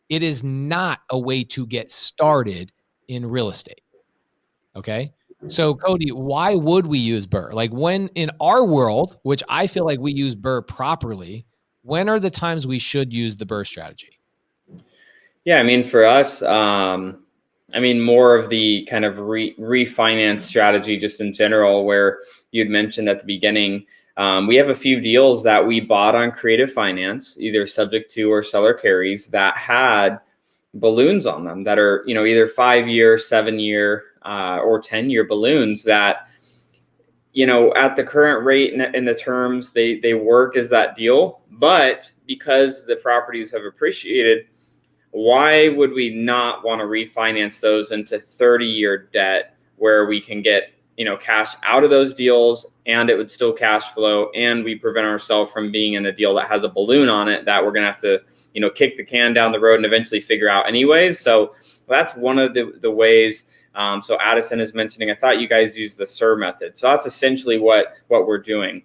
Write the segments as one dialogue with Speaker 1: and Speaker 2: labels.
Speaker 1: It is not a way to get started in real estate. Okay. So Cody, why would we use BRRRR? Like when in our world, which I feel like we use BRRRR properly, when are the times we should use the BRRRR strategy?
Speaker 2: Yeah, I mean, for us, more of the kind of refinance strategy just in general, where you'd mentioned at the beginning, we have a few deals that we bought on creative finance, either subject to or seller carries, that had balloons on them that are, either 5-year, 7-year, or 10-year balloons that, at the current rate and the terms, they work as that deal. But because the properties have appreciated, why would we not want to refinance those into 30-year debt where we can get, cash out of those deals and it would still cash flow, and we prevent ourselves from being in a deal that has a balloon on it that we're going to have to, kick the can down the road and eventually figure out anyways. So that's one of the ways. So Addison is mentioning, I thought you guys used the BRRRR method. So that's essentially what we're doing.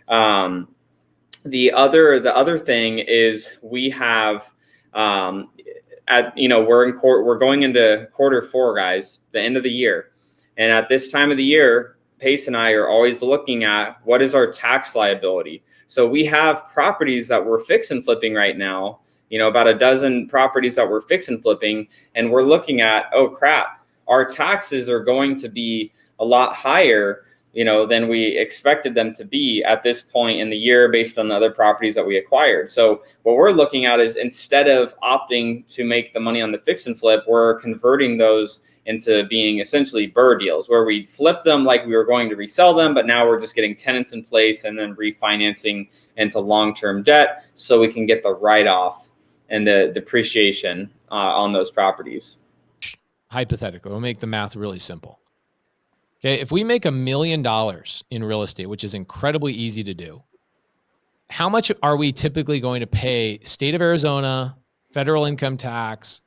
Speaker 2: The other thing is we have, we're going into Q4, guys, the end of the year. And at this time of the year, Pace and I are always looking at what is our tax liability. So we have properties that we're fix and flipping right now, about a dozen properties that we're fix and flipping. And we're looking at, oh crap, our taxes are going to be a lot higher, than we expected them to be at this point in the year based on the other properties that we acquired. So what we're looking at is, instead of opting to make the money on the fix and flip, we're converting those into being essentially BRRRR deals where we flip them like we were going to resell them, but now we're just getting tenants in place and then refinancing into long-term debt so we can get the write-off and the depreciation on those properties.
Speaker 1: Hypothetically, we'll make the math really simple. Okay, if we make $1 million in real estate, which is incredibly easy to do, how much are we typically going to pay state of Arizona, federal income tax,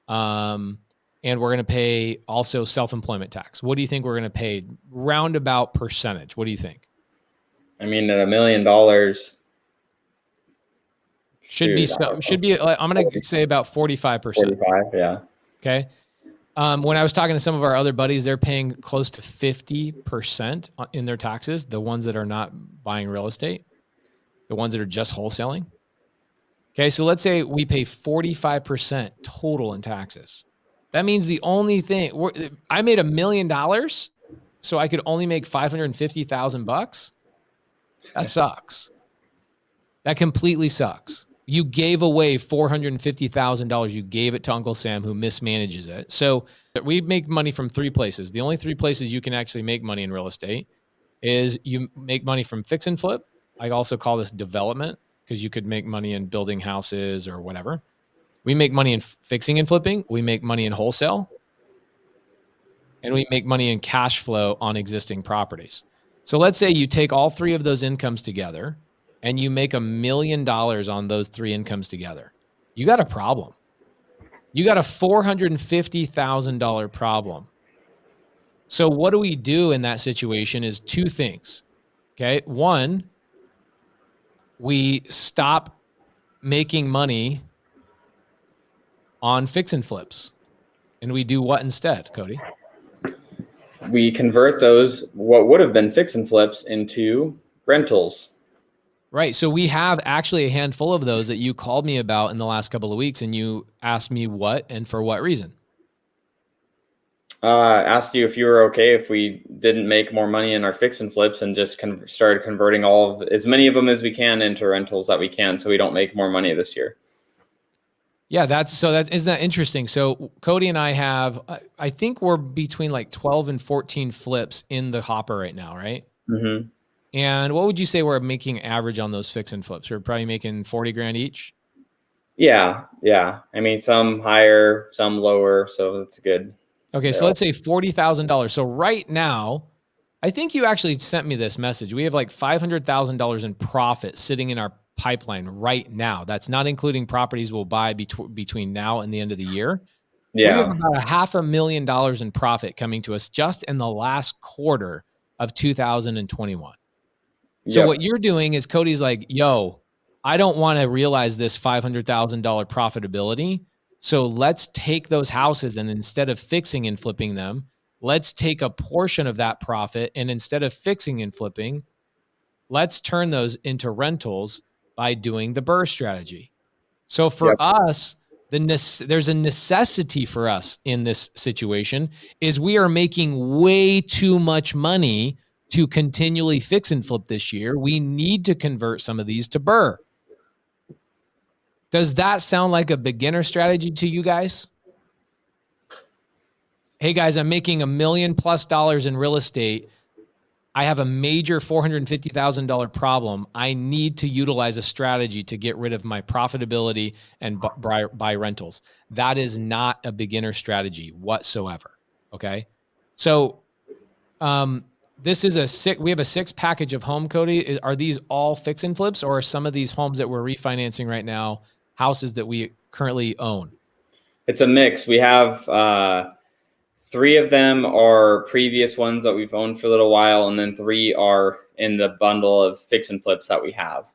Speaker 1: and we're going to pay also self-employment tax? What do you think we're going to pay roundabout percentage? What do you think?
Speaker 2: I mean, $1 million
Speaker 1: should be. I'm going to say about 45%.
Speaker 2: 45, yeah.
Speaker 1: Okay. When I was talking to some of our other buddies, they're paying close to 50% in their taxes. The ones that are not buying real estate, the ones that are just wholesaling. Okay. So let's say we pay 45% total in taxes. That means the only thing I made $1 million, so I could only make $550,000. That sucks. That completely sucks. You gave away $450,000. You gave it to Uncle Sam, who mismanages it. So we make money from 3 places. The only 3 places you can actually make money in real estate is you make money from fix and flip. I also call this development because you could make money in building houses or whatever. We make money in fixing and flipping. We make money in wholesale. And we make money in cash flow on existing properties. So let's say you take all 3 of those incomes together and you make $1 million on those 3 incomes together. You got a problem. You got a $450,000 problem. So what do we do in that situation is 2 things. Okay. 1, we stop making money on fix and flips. And we do what instead, Cody?
Speaker 2: We convert those, what would have been fix and flips, into rentals.
Speaker 1: Right. So we have actually a handful of those that you called me about in the last couple of weeks, and you asked me what and for what reason.
Speaker 2: Asked you if you were okay if we didn't make more money in our fix and flips and just started converting as many of them as we can into rentals that we can, so we don't make more money this year.
Speaker 1: Yeah, isn't that interesting? So Cody and I have, I think we're between like 12 and 14 flips in the hopper right now, right?
Speaker 2: Mm-hmm.
Speaker 1: And what would you say we're making average on those fix and flips? We're probably making 40 grand each.
Speaker 2: Yeah. I mean, some higher, some lower, so that's good.
Speaker 1: Okay, so let's say $40,000. So right now, I think you actually sent me this message. We have like $500,000 in profit sitting in our pipeline right now. That's not including properties we'll buy between now and the end of the year.
Speaker 2: Yeah.
Speaker 1: We have about $500,000 in profit coming to us just in the last quarter of 2021. So what you're doing is Cody's like, yo, I don't want to realize this $500,000 profitability. So let's take those houses, and instead of fixing and flipping them, let's take a portion of that profit, and instead of fixing and flipping, let's turn those into rentals by doing the BRRRR strategy. So for us, there's a necessity for us in this situation is we are making way too much money to continually fix and flip this year. We need to convert some of these to BRRRR. Does that sound like a beginner strategy to you guys? Hey guys, I'm making $1 million+ in real estate. I have a major $450,000 problem. I need to utilize a strategy to get rid of my profitability and buy rentals. That is not a beginner strategy whatsoever. Okay. So, this is we have a 6 package of home, Cody. Are these all fix and flips, or are some of these homes that we're refinancing right now houses that we currently own?
Speaker 2: It's a mix. We have 3 of them are previous ones that we've owned for a little while, and then 3 are in the bundle of fix and flips that we have.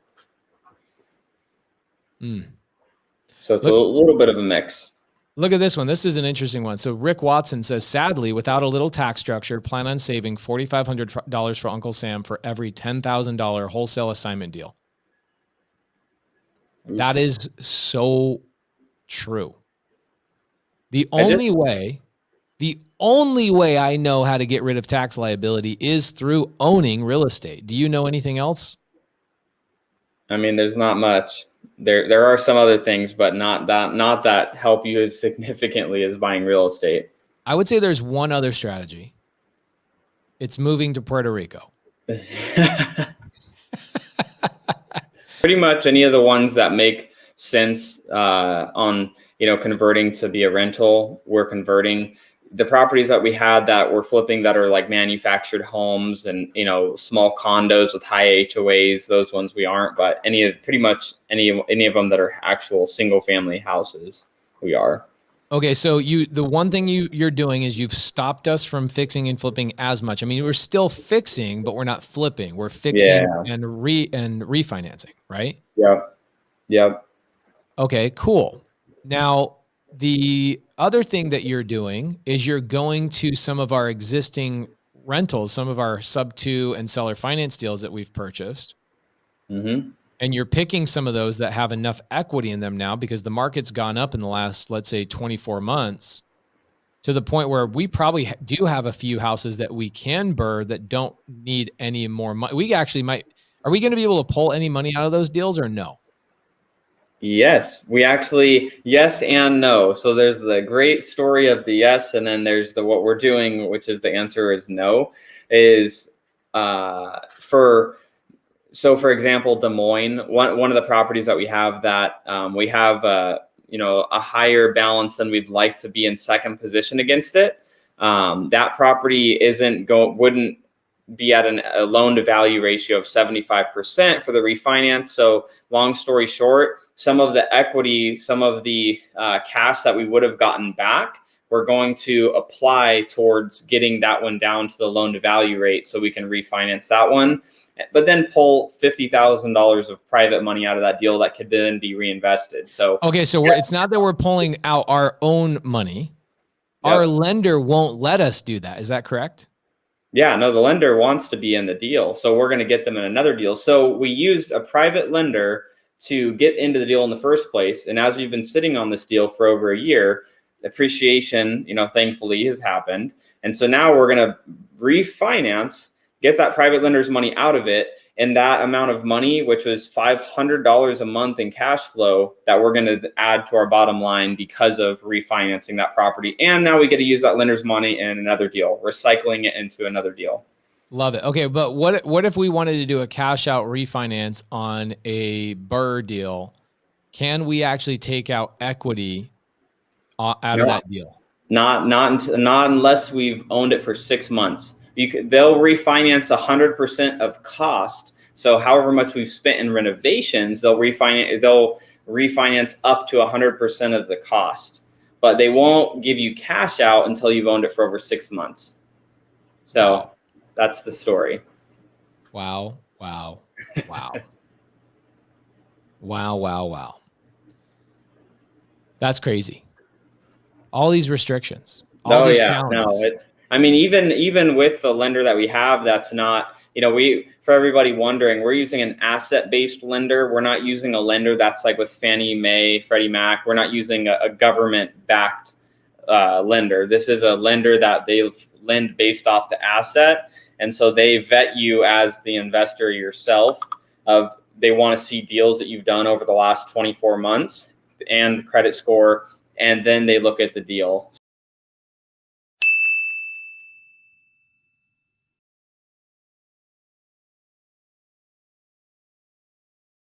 Speaker 2: So it's a little bit of a mix.
Speaker 1: Look at this one. This is an interesting one. So Rick Watson says, sadly, without a little tax structure, plan on saving $4,500 for Uncle Sam for every $10,000 wholesale assignment deal. That is so true. The only way I know how to get rid of tax liability is through owning real estate. Do you know anything else?
Speaker 2: I mean, there's not much. There are some other things, but not that help you as significantly as buying real estate.
Speaker 1: I would say there's one other strategy. It's moving to Puerto Rico.
Speaker 2: Pretty much any of the ones that make sense on converting to be a rental, we're converting. The properties that we had that we're flipping that are like manufactured homes and small condos with high HOAs, those ones we aren't. But pretty much any of them that are actual single family houses, we are.
Speaker 1: Okay, so the one thing you're doing is you've stopped us from fixing and flipping as much. I mean, we're still fixing, but we're not flipping. We're fixing and refinancing, right?
Speaker 2: Yep.
Speaker 1: Okay, cool. Now, the other thing that you're doing is you're going to some of our existing rentals, some of our sub 2 and seller finance deals that we've purchased.
Speaker 2: Mm-hmm.
Speaker 1: And you're picking some of those that have enough equity in them now because the market's gone up in the last, let's say, 24 months to the point where we probably do have a few houses that we can BRRRR that don't need any more money. We actually might. Are we going to be able to pull any money out of those deals or no?
Speaker 2: Yes, yes and no. So there's the great story of the yes, and then there's what we're doing, which is the answer is no. For example, Des Moines, one of the properties that we have that we have a higher balance than we'd like to be in second position against it. That property wouldn't be at a loan to value ratio of 75% for the refinance. So long story short, some of the equity, some of the cash that we would have gotten back, we're going to apply towards getting that one down to the loan to value rate so we can refinance that one, but then pull $50,000 of private money out of that deal that could then be reinvested. So
Speaker 1: okay, so it's not that we're pulling out our own money. Yep. Our lender won't let us do that. Is that correct?
Speaker 2: Yeah, no, the lender wants to be in the deal. So we're going to get them in another deal. So we used a private lender to get into the deal in the first place. And as we've been sitting on this deal for over a year, appreciation, thankfully has happened. And so now we're going to refinance, get that private lender's money out of it. And that amount of money, which was $500 a month in cash flow, that we're going to add to our bottom line because of refinancing that property. And now we get to use that lender's money in another deal, recycling it into another deal.
Speaker 1: Love it. Okay, but what if we wanted to do a cash out refinance on a BRRRR deal? Can we actually take out equity out of that deal?
Speaker 2: Not unless we've owned it for 6 months. They'll refinance 100% of cost. So however much we've spent in renovations, they'll refinance up to 100% of the cost. But they won't give you cash out until you've owned it for over 6 months. So that's the story.
Speaker 1: Wow. Wow. That's crazy. all these restrictions, all
Speaker 2: Oh
Speaker 1: these
Speaker 2: yeah, no,
Speaker 1: challenges.
Speaker 2: it's, I mean, even with the lender that we have, that's not, for everybody wondering, we're using an asset-based lender. We're not using a lender that's like with Fannie Mae, Freddie Mac. We're not using a government-backed lender. This is a lender that they lend based off the asset, and so they vet you as the investor yourself. They want to see deals that you've done over the last 24 months and the credit score, and then they look at the deal.